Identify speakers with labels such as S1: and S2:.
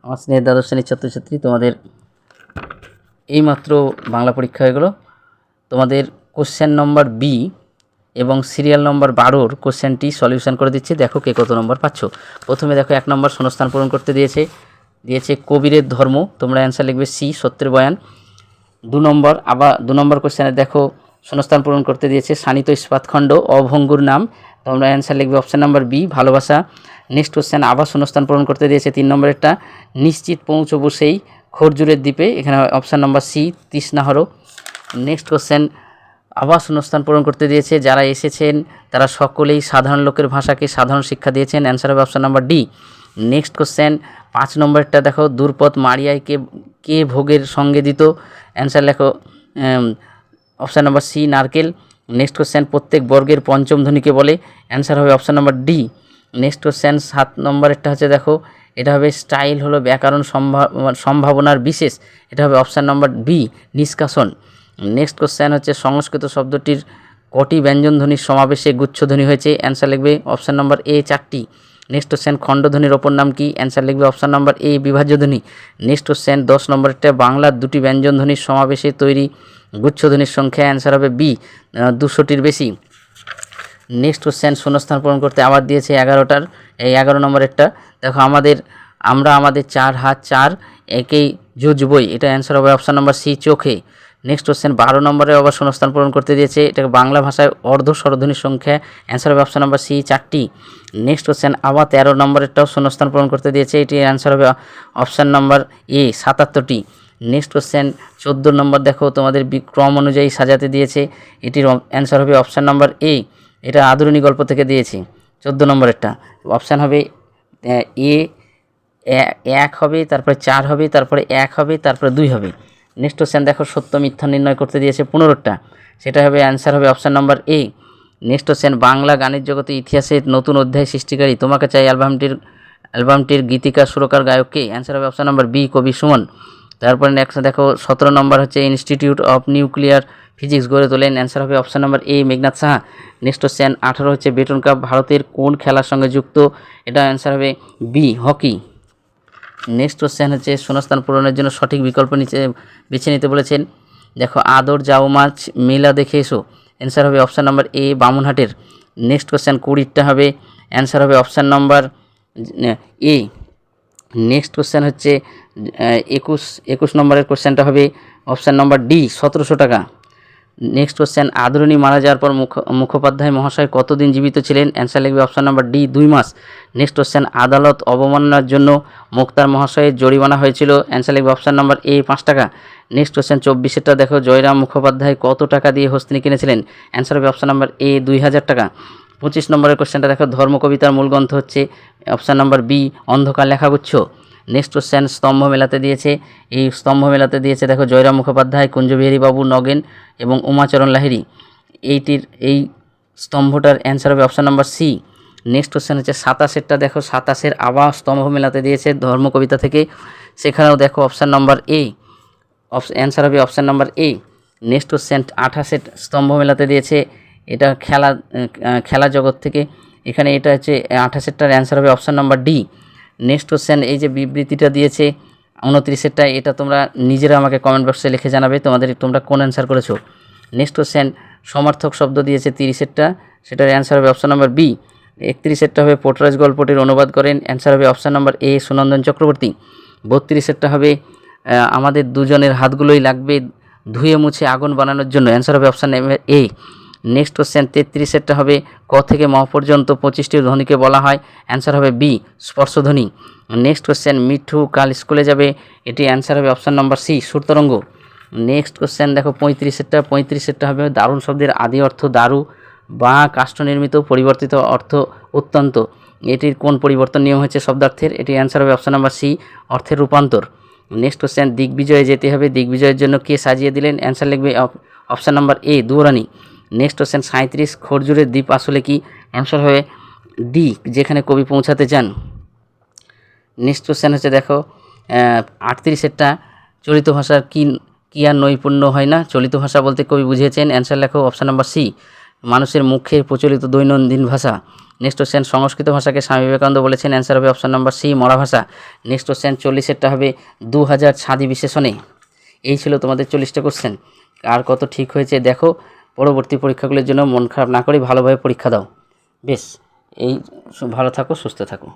S1: আমার স্নেহের দ্বাদশ শ্রেণীর ছাত্রছাত্রী, তোমাদের এইমাত্র বাংলা পরীক্ষা হয়ে গেল। তোমাদের কোশ্চেন নম্বর বি এবং সিরিয়াল নম্বর 12 কোশ্চেনটি সলিউশন করে দিচ্ছে। দেখো কে কত নম্বর পাচ্ছ। প্রথমে দেখো 1 নম্বর শূন্যস্থান পূরণ করতে দিয়েছে কবিরের ধর্ম, তোমরা অ্যান্সার লিখবে সি, সত্যের বয়ান। 2 নম্বর আবার 2 নম্বর কোশ্চেনে দেখো শূন্যস্থান পূরণ করতে দিয়েছে শানিত ইস্পাতখণ্ড অভঙ্গুর নাম, তোমরা অ্যান্সার লিখবে অপশান নাম্বার বি, ভালোবাসা। নেক্সট কোশ্চেন আবার শূন্যস্থান পূরণ করতে দিয়েছে 3 নম্বরেরটা নিশ্চিত পৌঁছবো সেই খরজুরের দ্বীপে, এখানে অপশান নাম্বার সি, তৃষ্ণাহর। নেক্সট কোশ্চেন আবার শূন্যস্থান পূরণ করতে দিয়েছে যারা এসেছেন তারা সকলেই সাধারণ লোকের ভাষাকে সাধারণ শিক্ষা দিয়েছেন, অ্যান্সার হবে option number D. Next question 5 নম্বরটা দেখো দূরপথ মারিয়ায় কে ভোগের সঙ্গে দিত, অ্যান্সার লেখো অপশান নাম্বার সি, নারকেল। নেক্সট কোশ্চেন প্রত্যেক বর্গের পঞ্চম ধ্বনিকে বলে, অ্যান্সার হবে option number D. Next question 7 নম্বরেরটা হচ্ছে দেখো এটা হবে স্টাইল হলো ব্যাকরণ সম্ভাবনার বিশেষ, এটা হবে অপশান নাম্বার বি, নিষ্কাশন। নেক্সট কোশ্চেন হচ্ছে সংস্কৃত শব্দটির কটি ব্যঞ্জনধ্বনির সমাবেশে গুচ্ছধ্বনি হয়েছে, অ্যান্সার লিখবে অপশান নাম্বার এ, 4টি। নেক্সট কোশ্চেন খণ্ডধ্বনির অপর নাম কি, অ্যান্সার লিখবে অপশান নাম্বার এ, বিভাজ্যধ্বনি। নেক্সট কোশ্চেন 10 নম্বরটা বাংলার দুটি ব্যঞ্জনধ্বনির সমাবেশে তৈরি গুচ্ছধ্বনির সংখ্যা, অ্যান্সার হবে বি, 200টির বেশি। নেক্সট কোশ্চেন শূন্যস্থান পূরণ করতে আবার দিয়েছে 11টার, এই 11 নম্বরেরটা দেখো আমরা আমাদের 4 হাত 4 একেই জুজবই, এটা অ্যান্সার হবে অপশান নাম্বার সি, চোখে। নেক্সট কোশ্চেন 12 নম্বরে আবার শূন্যস্থান পূরণ করতে দিয়েছে, এটাকে বাংলা ভাষায় অর্ধ স্বরধ্বনির সংখ্যা, অ্যান্সার হবে অপশান নাম্বার সি, 4টি। নেক্সট কোশ্চেন আবার 13 নম্বরেরটাও শূন্যস্থান পূরণ করতে দিয়েছে, এটির অ্যান্সার হবে অপশান নাম্বার এ, 77টি। নেক্সট কোশ্চেন 14 নম্বর দেখো তোমাদের ক্রম অনুযায়ী সাজাতে দিয়েছে, এটির অ্যান্সার হবে অপশান নাম্বার এ, এটা আধুনিক গল্প থেকে দিয়েছে। 14 নম্বরেরটা অপশান হবে এ, 1 হবে, তারপরে 4 হবে, তারপরে 1 হবে, তারপরে 2 হবে। নেক্সট কোশ্চেন দেখো সত্য মিথ্যা নির্ণয় করতে দিয়েছে 15টা, সেটা হবে অ্যান্সার হবে option number A. Next question Bangla গানের জগতে ইতিহাসের নতুন অধ্যায় সৃষ্টিকারী তোমাকে চাই অ্যালবামটির গীতিকার সুরকার গায়ককে, অ্যান্সার হবে অপশান নাম্বার বি, কবি সুমন। তারপরে নেক্সট দেখো 17 নম্বর হচ্ছে ইনস্টিটিউট অফ নিউক্লিয়ার ফিজিক্স গড়ে তোলেন, অ্যান্সার হবে option number A, Meghnad Saha. Next question 18 হচ্ছে বেটন কাপ ভারতের কোন খেলার সঙ্গে যুক্ত, এটা অ্যান্সার হবে বি, হকি। নেক্সট কোশ্চেন হচ্ছে শূন্যস্থান পূরণের জন্য সঠিক বিকল্প বেছে নিতে বলেছেন, দেখো আদর যাও মাছ মেলা দেখে এসো, অ্যান্সার হবে অপশান নাম্বার এ, বামুনহাটের। নেক্সট কোশ্চেন 20টা হবে, অ্যান্সার হবে option number A. Next question হচ্ছে 21 নম্বরের কোশ্চেনটা হবে অপশান নাম্বার ডি, 1700 টাকা। নেক্সট কোশ্চেন আদরণী মারা যাওয়ার পর মুখোপাধ্যায় মহাশয় কতদিন জীবিত ছিলেন, অ্যান্সার লিখবে অপশান নাম্বার ডি, 2 মাস। নেক্সট কোশ্চেন আদালত অবমাননার জন্য মুক্তার মহাশয়ের জরিমানা হয়েছিল, অ্যান্সার লিখবে অপশান নাম্বার এ, 5 টাকা। নেক্সট কোশ্চেন 24টা দেখো জয়রাম মুখোপাধ্যায় কত টাকা দিয়ে হস্তিনী কিনেছিলেন, অ্যান্সার হবে অপশান নাম্বার এ, 2000 টাকা। 25 নম্বরের কোশ্চেনটা দেখো ধর্মকবিতার মূল গ্রন্থ হচ্ছে অপশান নাম্বার বি, অন্ধকার লেখাগুচ্ছ। নেক্সট কোশ্চেন স্তম্ভ মেলাতে দিয়েছে, এই স্তম্ভ মেলাতে দিয়েছে দেখো জয়রাম মুখোপাধ্যায়, কুঞ্জবিহারী বাবু, নগেন এবং উমাচরণ লাহিড়ী, এই স্তম্ভটার অ্যান্সার হবে option number C. Next question হচ্ছে 27টা দেখো 27 আবার স্তম্ভ মেলাতে দিয়েছে ধর্মকবিতা থেকে, সেখানেও দেখো অপশান নাম্বার এ, অ্যান্সার হবে option number A. Next question 28 স্তম্ভ মেলাতে দিয়েছে, এটা খেলা জগৎ থেকে, এখানে এটা হচ্ছে 28টার অ্যান্সার হবে option number D. Next question এই যে বিবৃতিটা দিয়েছে 29টা, এটা তোমরা নিজেরা আমাকে কমেন্ট বক্সে লিখে জানাবে তোমরা কোন অ্যান্সার করেছো। নেক্সট কোশ্চেন সমার্থক শব্দ দিয়েছে 30টা, সেটার অ্যান্সার হবে অপশান নাম্বার বি। 31টা হবে পোর্টরাজ গল্পটির অনুবাদ করেন, অ্যান্সার হবে option number A, Sunandan Chakraborty. 32টা হবে আমাদের দুজনের হাতগুলোই লাগবে ধুয়ে মুছে আগুন বানানোর জন্য, অ্যান্সার হবে option number A. Next question 33টা হবে ক থেকে ম পর্যন্ত 25টি ধ্বনিকে বলা হয়, অ্যান্সার হবে বি, স্পর্শধ্বনি। নেক্সট কোশ্চেন মিঠু কাল স্কুলে যাবে, এটি অ্যান্সার হবে অপশান নাম্বার সি, সুরতরঙ্গ। নেক্সট কোশ্চেন দেখো 35টা হবে দারুণ শব্দের আদি অর্থ দারু বা কাষ্ঠ নির্মিত, পরিবর্তিত অর্থ অত্যন্ত, এটির কোন পরিবর্তন নিয়ম হয়েছে শব্দার্থের, এটি অ্যান্সার হবে অপশান নাম্বার সি, অর্থের রূপান্তর। নেক্সট কোশ্চেন দিগ্বিজয়ে যেতে হবে, দিগ্বিজয়ের জন্য কে সাজিয়ে দিলেন, অ্যান্সার লিখবে অপশান নাম্বার এ, দুয়ারানি। নেক্সট কোশ্চেন 37 খরজুরের দ্বীপ আসলে কি, অ্যান্সার হবে ডি, যেখানে কবি পৌঁছাতে চান। নেক্সট কোশ্চেন হচ্ছে দেখো 38টা চলিত ভাষার কি আর নৈপুণ্য হয় না, চলিত ভাষা বলতে কবি বুঝিয়েছেন, অ্যান্সার লেখো অপশান নাম্বার সি, মানুষের মুখে প্রচলিত দৈনন্দিন ভাষা। নেক্সট কোশ্চেন সংস্কৃত ভাষাকে স্বামী বিবেকানন্দ বলেছেন, অ্যান্সার হবে অপশান নাম্বার সি মরা ভাষা। নেক্সট কোশ্চেন 40-এরটা হবে 2000 ছাদি বিশেষণে। এই ছিল তোমাদের 40টা কোশ্চেন। আর কত ঠিক হয়েছে দেখো। পরবর্তী পরীক্ষাগুলোর জন্য মন খারাপ না করে ভালোভাবে পরীক্ষা দাও। বেশ, এই ভালো থাকো, সুস্থ থাকো।